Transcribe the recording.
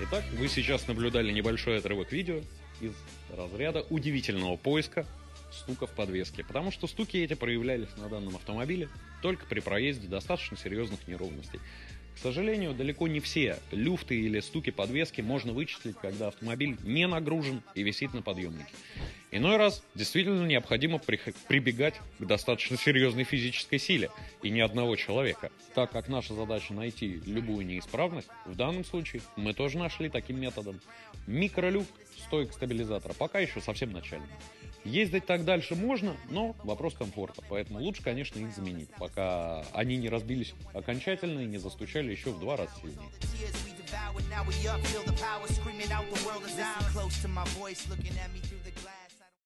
Итак, вы сейчас наблюдали небольшой отрывок видео из разряда удивительного поиска стука в подвеске, потому что стуки эти проявлялись на данном автомобиле только при проезде достаточно серьезных неровностей. К сожалению, далеко не все люфты или стуки подвески можно вычислить, когда автомобиль не нагружен и висит на подъемнике. Иной раз действительно необходимо прибегать к достаточно серьезной физической силе, и ни одного человека. Так как наша задача найти любую неисправность, в данном случае мы тоже нашли таким методом. Микролюфт стоек стабилизатора пока еще совсем начальный. Ездить так дальше можно, но вопрос комфорта, поэтому лучше, конечно, их заменить, пока они не разбились окончательно и не застучали еще в 2 раза сильнее.